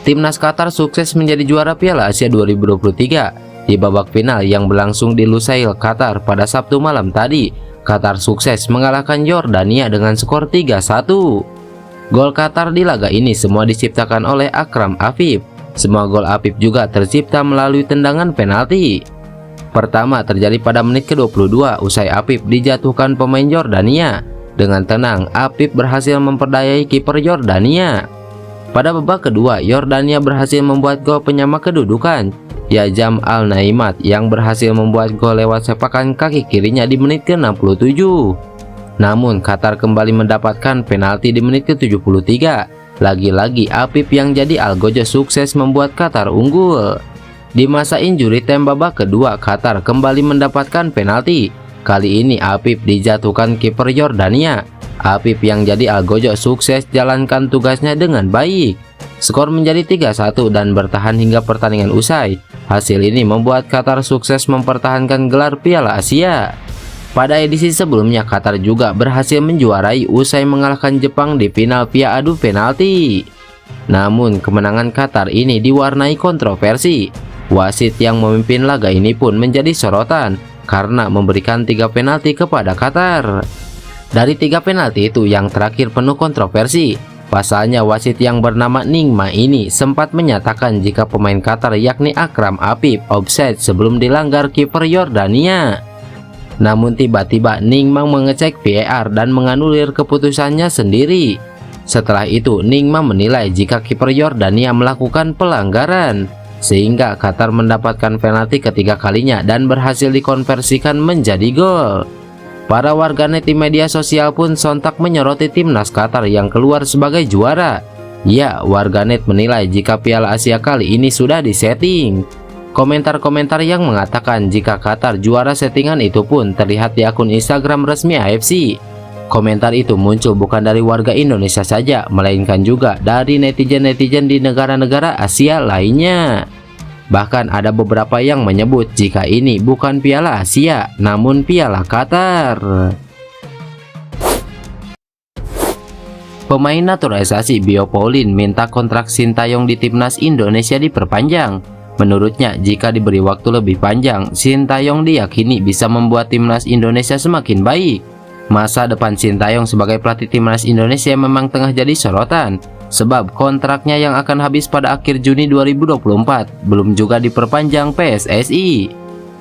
Timnas Qatar sukses menjadi juara Piala Asia 2023 di babak final yang berlangsung di Lusail, Qatar pada Sabtu malam tadi. Qatar sukses mengalahkan Yordania dengan skor 3-1. Gol Qatar di laga ini semua diciptakan oleh Akram Afif. Semua gol Afif juga tercipta melalui tendangan penalti. Pertama terjadi pada menit ke-22 usai Afif dijatuhkan pemain Yordania. Dengan tenang, Afif berhasil memperdayai kiper Yordania. Pada babak kedua, Yordania berhasil membuat gol penyama kedudukan, Yajam Al-Naimat yang berhasil membuat gol lewat sepakan kaki kirinya di menit ke-67. Namun Qatar kembali mendapatkan penalti di menit ke-73. Lagi-lagi Afif yang jadi algojo sukses membuat Qatar unggul. Di masa injury time babak kedua, Qatar kembali mendapatkan penalti. Kali ini Afif dijatuhkan kiper Yordania. Afif yang jadi algojo sukses jalankan tugasnya dengan baik. Skor menjadi 3-1 dan bertahan hingga pertandingan usai. Hasil ini membuat Qatar sukses mempertahankan gelar Piala Asia. Pada edisi sebelumnya, Qatar juga berhasil menjuarai usai mengalahkan Jepang di final via adu penalti. Namun kemenangan Qatar ini diwarnai kontroversi. Wasit yang memimpin laga ini pun menjadi sorotan karena memberikan 3 penalti kepada Qatar. Dari 3 penalti itu yang terakhir penuh kontroversi. Pasalnya wasit yang bernama Ningma ini sempat menyatakan jika pemain Qatar yakni Akram Afif offside sebelum dilanggar kiper Yordania. Namun tiba-tiba Ningma mengecek VAR dan menganulir keputusannya sendiri. Setelah itu Ningma menilai jika kiper Yordania melakukan pelanggaran, sehingga Qatar mendapatkan penalti ketiga kalinya dan berhasil dikonversikan menjadi gol. Para warganet di media sosial pun sontak menyoroti timnas Qatar yang keluar sebagai juara. Ya, warganet menilai jika Piala Asia kali ini sudah disetting. Komentar-komentar yang mengatakan jika Qatar juara settingan itu pun terlihat di akun Instagram resmi AFC. Komentar itu muncul bukan dari warga Indonesia saja, melainkan juga dari netizen-netizen di negara-negara Asia lainnya. Bahkan ada beberapa yang menyebut jika ini bukan Piala Asia, namun Piala Qatar. Pemain naturalisasi Bio Pauline minta kontrak Sintayong di timnas Indonesia diperpanjang. Menurutnya, jika diberi waktu lebih panjang, Sintayong diyakini bisa membuat timnas Indonesia semakin baik. Masa depan Sintayong sebagai pelatih timnas Indonesia memang tengah jadi sorotan, sebab kontraknya yang akan habis pada akhir Juni 2024 belum juga diperpanjang PSSI.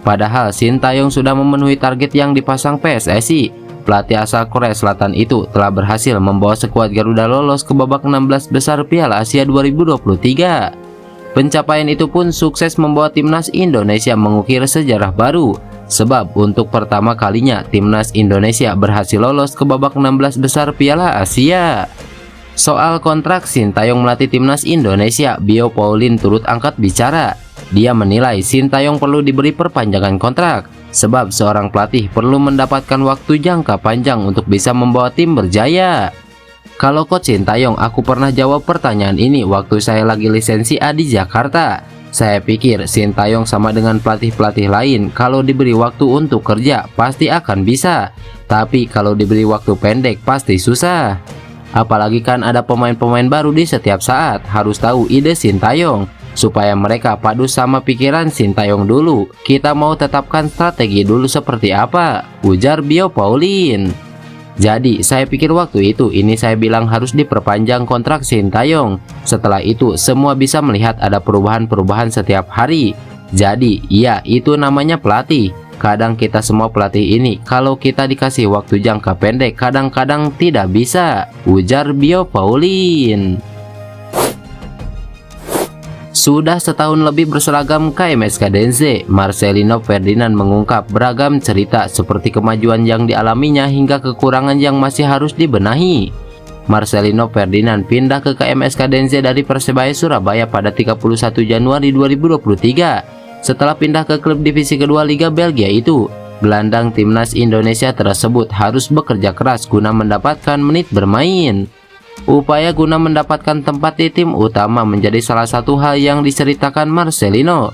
Padahal Sintayong sudah memenuhi target yang dipasang PSSI. Pelatih asal Korea Selatan itu telah berhasil membawa skuad Garuda lolos ke babak 16 besar Piala Asia 2023. Pencapaian itu pun sukses membawa timnas Indonesia mengukir sejarah baru, sebab untuk pertama kalinya timnas Indonesia berhasil lolos ke babak 16 besar Piala Asia. Soal kontrak Sintayong melatih timnas Indonesia, Bio Pauline turut angkat bicara. Dia menilai Sintayong perlu diberi perpanjangan kontrak, sebab seorang pelatih perlu mendapatkan waktu jangka panjang untuk bisa membawa tim berjaya. Kalau Coach Sintayong, aku pernah jawab pertanyaan ini waktu saya lagi lisensi A di Jakarta. Saya pikir Sintayong sama dengan pelatih-pelatih lain, kalau diberi waktu untuk kerja pasti akan bisa, tapi kalau diberi waktu pendek pasti susah. Apalagi kan ada pemain-pemain baru di setiap saat, harus tahu ide Sintayong supaya mereka padu sama pikiran Sintayong dulu. Kita mau tetapkan strategi dulu seperti apa, ujar Bio Pauline. Jadi saya pikir waktu itu ini saya bilang harus diperpanjang kontrak Sintayong. Setelah itu semua bisa melihat ada perubahan-perubahan setiap hari. Jadi ya itu namanya pelatih. Kadang kita semua pelatih ini kalau kita dikasih waktu jangka pendek kadang-kadang tidak bisa, ujar Bio Pauline. Sudah setahun lebih berseragam KMSK Denze, Marcelino Ferdinand mengungkap beragam cerita seperti kemajuan yang dialaminya hingga kekurangan yang masih harus dibenahi. Marcelino Ferdinand pindah ke KMSK Denze dari Persebaya Surabaya pada 31 Januari 2023. Setelah pindah ke klub divisi kedua Liga Belgia itu, gelandang timnas Indonesia tersebut harus bekerja keras guna mendapatkan menit bermain. Upaya guna mendapatkan tempat di tim utama menjadi salah satu hal yang diceritakan Marcelino.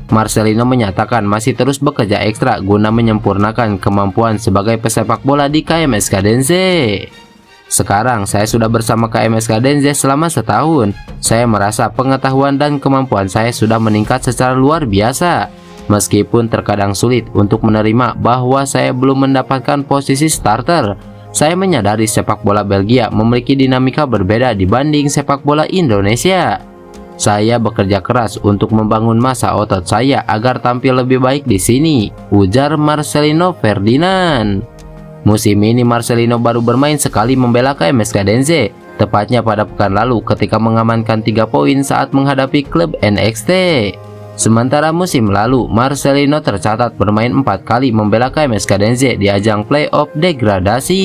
Marcelino menyatakan masih terus bekerja ekstra guna menyempurnakan kemampuan sebagai pesepak bola di KMSK Denze. Sekarang saya sudah bersama KMS Kadenze selama setahun. Saya merasa pengetahuan dan kemampuan saya sudah meningkat secara luar biasa. Meskipun terkadang sulit untuk menerima bahwa saya belum mendapatkan posisi starter, saya menyadari sepak bola Belgia memiliki dinamika berbeda dibanding sepak bola Indonesia. Saya bekerja keras untuk membangun masa otot saya agar tampil lebih baik di sini, ujar Marcelino Ferdinand. Musim ini Marcelino baru bermain sekali membela KMS Kadenze, tepatnya pada pekan lalu ketika mengamankan 3 poin saat menghadapi klub NXT. Sementara musim lalu Marcelino tercatat bermain 4 kali membela KMS Kadenze di ajang playoff degradasi.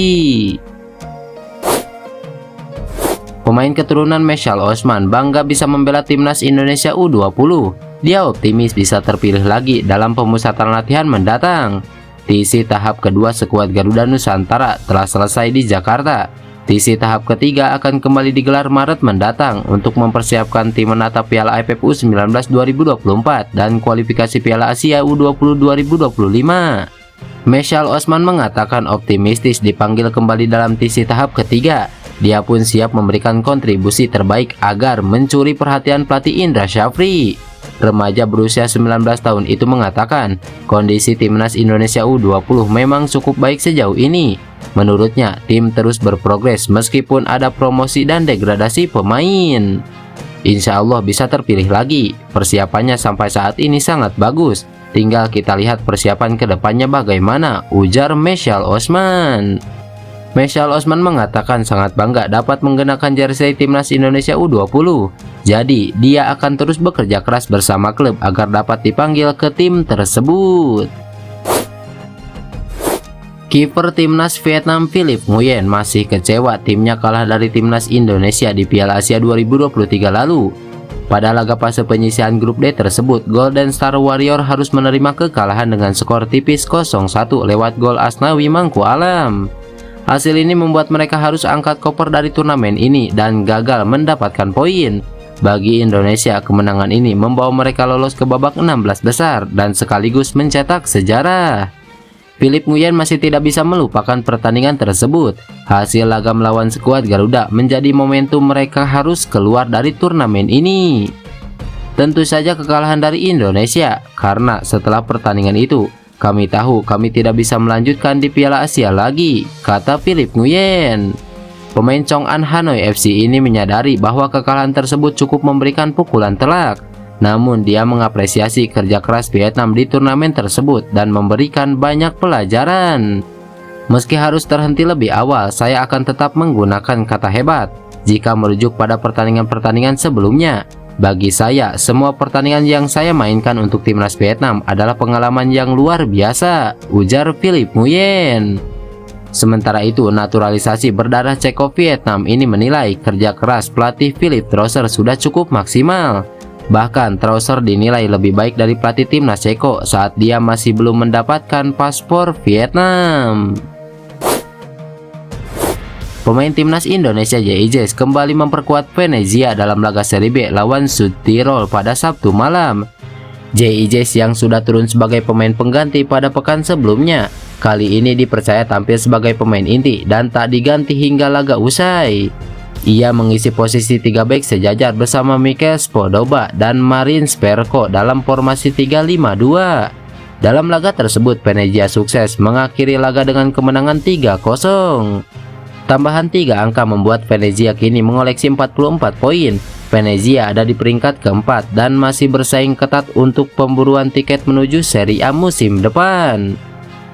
Pemain keturunan Mesal Osman bangga bisa membela timnas Indonesia U20. Dia optimis bisa terpilih lagi dalam pemusatan latihan mendatang. TC tahap kedua skuad Garuda Nusantara telah selesai di Jakarta. TC tahap ketiga akan kembali digelar Maret mendatang untuk mempersiapkan tim menata Piala AFF U19 2024 dan kualifikasi Piala Asia U20 2025. Mesal Osman mengatakan optimistis dipanggil kembali dalam TC tahap ketiga. Dia pun siap memberikan kontribusi terbaik agar mencuri perhatian pelatih Indra Syafri. Remaja berusia 19 tahun itu mengatakan kondisi timnas Indonesia U20 memang cukup baik sejauh ini. Menurutnya, tim terus berprogres meskipun ada promosi dan degradasi pemain. Insya Allah bisa terpilih lagi. Persiapannya sampai saat ini sangat bagus. Tinggal kita lihat persiapan kedepannya bagaimana, ujar Mesal Osman. Mesal Osman mengatakan sangat bangga dapat menggunakan jersey timnas Indonesia U20. Jadi, dia akan terus bekerja keras bersama klub agar dapat dipanggil ke tim tersebut. Kiper timnas Vietnam Philippe Nguyen masih kecewa timnya kalah dari timnas Indonesia di Piala Asia 2023 lalu. Pada laga fase penyisihan grup D tersebut, Golden Star Warrior harus menerima kekalahan dengan skor tipis 0-1 lewat gol Asnawi Mangku Alam. Hasil ini membuat mereka harus angkat koper dari turnamen ini dan gagal mendapatkan poin. Bagi Indonesia, kemenangan ini membawa mereka lolos ke babak 16 besar dan sekaligus mencetak sejarah. Philippe Nguyen masih tidak bisa melupakan pertandingan tersebut. Hasil laga melawan skuad Garuda menjadi momentum mereka harus keluar dari turnamen ini. Tentu saja kekalahan dari Indonesia, karena setelah pertandingan itu, kami tahu kami tidak bisa melanjutkan di Piala Asia lagi, kata Philippe Nguyen. Pemain Chong'an Hanoi FC ini menyadari bahwa kekalahan tersebut cukup memberikan pukulan telak. Namun dia mengapresiasi kerja keras Vietnam di turnamen tersebut dan memberikan banyak pelajaran. Meski harus terhenti lebih awal, saya akan tetap menggunakan kata hebat jika merujuk pada pertandingan-pertandingan sebelumnya. Bagi saya, semua pertandingan yang saya mainkan untuk timnas Vietnam adalah pengalaman yang luar biasa, ujar Philippe Nguyen. Sementara itu, naturalisasi berdarah Ceko Vietnam ini menilai kerja keras pelatih Philippe Trousseur sudah cukup maksimal. Bahkan Trousseur dinilai lebih baik dari pelatih timnas Ceko saat dia masih belum mendapatkan paspor Vietnam. Pemain timnas Indonesia JIJ kembali memperkuat Venezia dalam laga Serie B lawan Sud Tirol pada Sabtu malam. JIJ yang sudah turun sebagai pemain pengganti pada pekan sebelumnya, kali ini dipercaya tampil sebagai pemain inti dan tak diganti hingga laga usai. Ia mengisi posisi 3 bek sejajar bersama Mikel Spodoba dan Marin Sperko dalam formasi 3-5-2. Dalam laga tersebut, Venezia sukses mengakhiri laga dengan kemenangan 3-0. Tambahan 3 angka membuat Venezia kini mengoleksi 44 poin. Venezia ada di peringkat keempat dan masih bersaing ketat untuk pemburuan tiket menuju Serie A musim depan.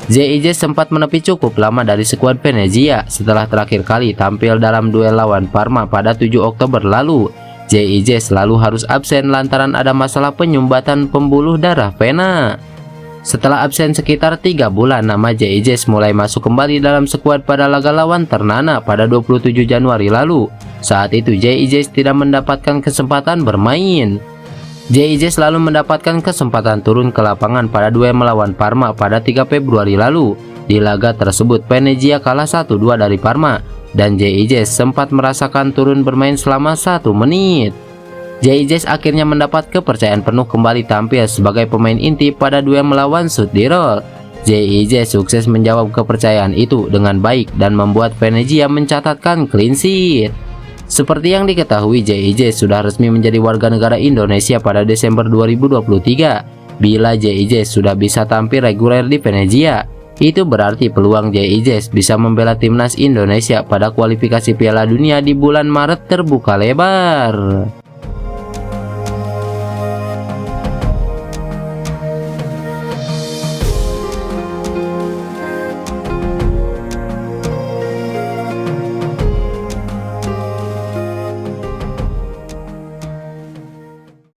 JIJ sempat menepi cukup lama dari skuad Venezia setelah terakhir kali tampil dalam duel lawan Parma pada 7 Oktober lalu. JIJ selalu harus absen lantaran ada masalah penyumbatan pembuluh darah vena. Setelah absen sekitar 3 bulan, nama JIJ mulai masuk kembali dalam skuad pada laga lawan Ternana pada 27 Januari lalu. Saat itu JIJ tidak mendapatkan kesempatan bermain. JIJ selalu mendapatkan kesempatan turun ke lapangan pada duel melawan Parma pada 3 Februari lalu. Di laga tersebut Venezia kalah 1-2 dari Parma dan JIJ sempat merasakan turun bermain selama 1 menit. JIJ akhirnya mendapat kepercayaan penuh kembali tampil sebagai pemain inti pada duel melawan Sud Tirol. JIJ sukses menjawab kepercayaan itu dengan baik dan membuat Venezia mencatatkan clean sheet. Seperti yang diketahui, JIJ sudah resmi menjadi warga negara Indonesia pada Desember 2023. Bila JIJ sudah bisa tampil reguler di Venezia, itu berarti peluang JIJ bisa membela timnas Indonesia pada kualifikasi Piala Dunia di bulan Maret terbuka lebar.